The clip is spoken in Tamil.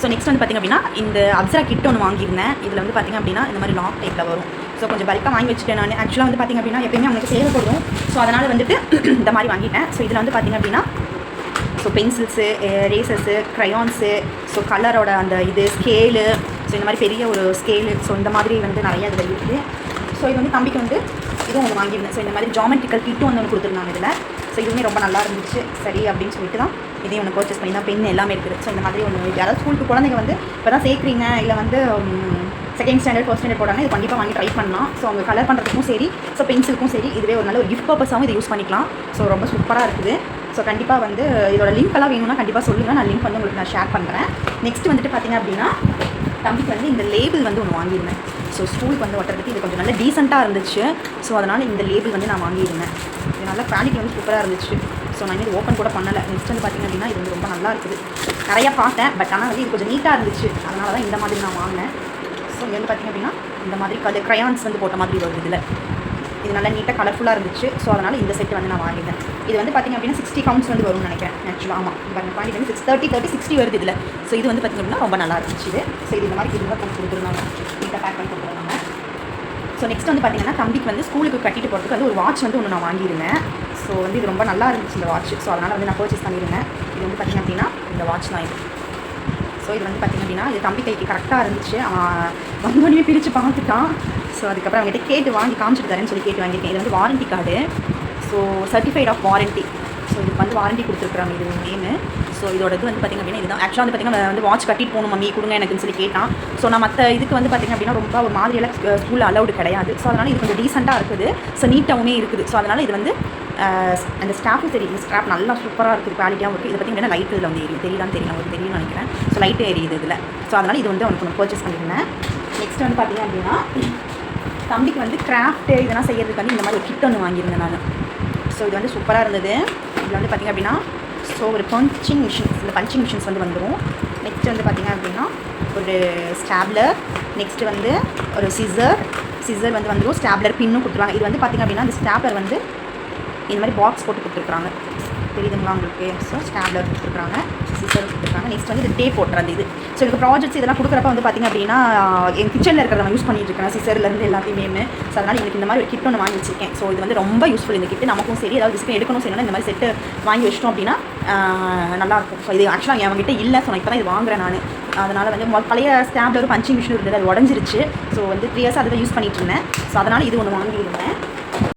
ஸோ நெக்ஸ்ட் வந்து பார்த்திங்க அப்படின்னா இந்த அப்சரா கிட் ஒன்று வாங்கியிருந்தேன். இதில் வந்து பார்த்திங்க அப்படின்னா இந்த மாதிரி லாக் டைப்பில் வரும். ஸோ கொஞ்சம் பல்காக வாங்கி வச்சுட்டேன் நான். ஆக்சுவலாக வந்து பார்த்திங்க அப்படின்னா எப்பயுமே அவங்களுக்கு தேவைப்படும். ஸோ அதனால் வந்துட்டு இந்த மாதிரி வாங்கிட்டேன். ஸோ இதில் வந்து பார்த்திங்க அப்படின்னா ஸோ பென்சில்ஸு, ரேசர்ஸு, க்ரையான்ஸு, ஸோ கலரோட அந்த இது ஸ்கேலு, ஸோ இந்த மாதிரி பெரிய ஒரு ஸ்கேலு, ஸோ இந்த மாதிரி வந்து நிறையா இதில் இருக்குது. ஸோ இது வந்து தம்பிக்கு வந்து இதுவும் ஒன்று வாங்கியிருந்தேன். ஸோ இந்த மாதிரி ஜாமெட்ரிக்கல் கிட்டும் வந்து ஒன்று கொடுத்துருந்தாங்க இதில். ஸோ இதுவுமே ரொம்ப நல்லா இருந்துச்சு. சரி அப்படின்னு சொல்லிட்டு தான் இதையும் ஒன்று பர்ச்சேஸ் பண்ணி தான் பென் எல்லாமே இருக்குது. ஸோ இந்த மாதிரி ஒன்று யாராவது ஸ்கூலுக்கு குழந்தைங்க வந்து இப்போ தான் சேர்க்குறீங்க, இல்லை வந்து செகண்ட் ஸ்டாண்டர்ட் ஃபர்ஸ்ட் ஸ்டாண்டர்ட் போடாங்க, இது கண்டிப்பாக வாங்கி ட்ரை பண்ணலாம். ஸோ அவங்க கலர் பண்ணுறதுக்கும் சரி, ஸோ பென்சிலுக்கும் சரி, இதுவே ஒரு நல்ல ஒரு கிஃப்ட் பர்பஸாகவும் இதை யூஸ் பண்ணிக்கலாம். ஸோ ரொம்ப சூப்பராக இருக்குது. ஸோ கண்டிப்பாக வந்து இதோட லிங்க்கெல்லாம் வேணும்னா கண்டிப்பாக சொல்லுங்கள். நான் லிங்க் வந்து உங்களுக்கு நான் ஷேர் பண்ணுறேன். நெக்ஸ்ட் வந்துட்டு பார்த்திங்க அப்படின்னா தம்பிக்கு வந்து இந்த லேபிள் வந்து ஒன்று வாங்கியிருந்தேன். ஸோ ஸ்கூலுக்கு வந்து ஒட்டுறதுக்கு இது கொஞ்சம் நல்ல டீசெண்டாக இருந்துச்சு. ஸோ அதனால் இந்த லேபிள் வந்து நான் வாங்கியிருந்தேன். இது நல்ல குவாலிட்டி வந்து சூப்பராக இருந்துச்சு. ஸோ நான் இது ஓப்பன் கூட பண்ணலை. நெக்ஸ்ட் வந்து பார்த்திங்க அப்படின்னா இது வந்து ரொம்ப நல்லா இருக்குது. நிறையா பார்த்தேன், பட் ஆனால் வந்து இது கொஞ்சம் நீட்டாக இருந்துச்சு. அதனால தான் இந்த மாதிரி நான் வாங்கினேன். ஸோ இங்கே வந்து பார்த்திங்க அப்படின்னா இந்த மாதிரி க்ரையான்ஸ் வந்து போட்ட மாதிரி வருது இதில். இது நல்லா நீட்டாக கலர்ஃபுல்லாக இருந்துச்சு. ஸோ அதனால் இந்த செட்டு வந்து நான் வாங்கிட்டேன். இது வந்து பார்த்திங்க அப்படின்னா 60 கவுண்ட்ஸ் வந்து வரும்னு நினைக்கிறேன். ஆக்சுவலாக ஆமாம், இப்போ குவாலிட்டி வந்து 30 வருது இதில். ஸோ இது வந்து பார்த்திங்க அப்படின்னா ரொம்ப நல்லா இருந்துச்சு இது. ஸோ இது இந்த மாதிரி இதுதான் போட்டு கொடுத்துருந்தாங்க, நீட்டாக பேக் பண்ணி கொடுத்துருந்தாங்க. ஸோ நெக்ஸ்ட் வந்து பார்த்திங்கன்னா தம்பிக்கு வந்து ஸ்கூலுக்கு கட்டிட்டு போகிறதுக்கு வந்து ஒரு வாட்ச் வந்து ஒன்று நான் வாங்கியிருந்தேன். ஸோ வந்து இது ரொம்ப நல்லா இருந்துச்சு இந்த வாட்ச். ஸோ அதனால் வந்து நான் பர்ச்சேஸ் பண்ணியிருந்தேன். இது வந்து பார்த்திங்க அப்படின்னா இந்த வாட்ச் தான் இது. ஸோ இது வந்து பார்த்திங்க அப்படின்னா இது தம்பி கைக்கு கரெக்டாக இருந்துச்சு. வந்தோடனே பிரித்து பார்த்துட்டான். ஸோ அதுக்கப்புறம் அவங்ககிட்ட கேட்டு வாங்கி காமிச்சிட்டு தரேன்னு சொல்லி கேட்டு வாங்கியிருக்கேன். இது வந்து warranty card. So certified of warranty. So இதுக்கு வந்து வாரண்டி கொடுத்துருக்குறாங்க இது நேமு. ஸோ இதோட இது வந்து பார்த்திங்க அப்படின்னா இதுதான். ஆக்சுவலாக வந்து பார்த்திங்கன்னா வந்து வாட்ச் கட்டிட்டு போகணும் மம்மி கொடுங்க எனக்குன்னு சொல்லி கேட்டான். ஸோ நான் மற்ற இதுக்கு வந்து பார்த்திங்க அப்படின்னா ரொம்ப ஒரு மாதிரியெல்லாம் ஸ்கூலில் அலௌடு கிடையாது. ஸோ அதனால் இது கொஞ்சம் டீசெண்டாக இருக்குது. ஸோ நீட்டாகவுமே இருக்குது. ஸோ அதனால் இது வந்து அந்த ஸ்டாஃபும் சரி, இந்த ஸ்டாஃப் நல்லா சூப்பராக இருக்குது, குவாலிட்டியாகவும் இருக்குது. இதை பார்த்திங்கன்னா லைட் இதில் வந்து எரியும், தெரியுதான்னு தெரியல, உங்களுக்கு தெரியும்னு நினைக்கிறேன். ஸோ லைட்டு எரியுது இதில். ஸோ அதனால் இது வந்து அவனுக்கு ஒன்று பர்ச்சேஸ் பண்ணியிருந்தேன். நெக்ஸ்ட் வந்து பார்த்திங்க அப்படின்னா தம்பிக்கு வந்து கிராஃப்ட்டு இதெல்லாம் செய்கிறதுக்கு வந்து இந்த மாதிரி ஒரு கிட் ஒன்று வாங்கியிருந்தேன் நான். ஸோ இது வந்து சூப்பராக இருந்தது. இதில் வந்து பார்த்திங்க அப்படின்னா ஸோ ஒரு பஞ்சிங் மிஷின்ஸ், இந்த பஞ்சிங் மிஷின்ஸ் வந்து வந்துடும். நெக்ஸ்ட் வந்து பார்த்திங்க அப்படின்னா ஒரு ஸ்டாப்லர், நெக்ஸ்ட்டு வந்து ஒரு சிசர் வந்து வந்துடும். ஸ்டாப்லர் பின்னும் கொடுத்துருவாங்க. இது வந்து பார்த்திங்க அப்படின்னா இந்த ஸ்டாப்லர் வந்து இந்த மாதிரி பாக்ஸ் போட்டு கொடுத்துருக்குறாங்க, தெரியுதுங்களா உங்களுக்கு? ஸோ ஸ்டாப்லர் கொடுத்துருக்காங்க, சிசர் கொடுத்துருக்காங்க. நெக்ஸ்ட் வந்து இது டேப் போட்டுறது இது. ஸோ எனக்கு ப்ராஜெக்ட்ஸ் இதெல்லாம் கொடுக்குறப்ப வந்து பார்த்திங்க அப்படின்னா என் கிச்சனில் இருக்கிறத நான் யூஸ் பண்ணிட்டு இருக்கேன், சிசர்லேருந்து எல்லாத்தையுமே. ஸோ அதனால் எனக்கு இந்த மாதிரி ஒரு கிட் ஒன்று வாங்கி வச்சிருக்கேன். ஸோ இது வந்து ரொம்ப யூஸ்ஃபுல் இந்த கிட்டு. நமக்கும் சரி ஏதாவது டிஸ்பிளே எடுக்கணும் செய்யணும் இந்த மாதிரி செட்டு வாங்கி வச்சிட்டோம் அப்படின்னா நல்லாயிருக்கும். ஸோ இது ஆக்சுவலாக என்கிட்ட இல்லை. ஸோ நான் இப்போ தான் இது வாங்குறேன் நான். அதனால் வந்து பழைய ஸ்டாப்லர் பஞ்சிங் மிஷின் இருந்தது, அது உடஞ்சிருச்சு. ஸோ வந்து 3 இயர்ஸ் அதை யூஸ் பண்ணிட்டு இருந்தேன். ஸோ அதனால் இது ஒன்று வாங்கியிருந்தேன்.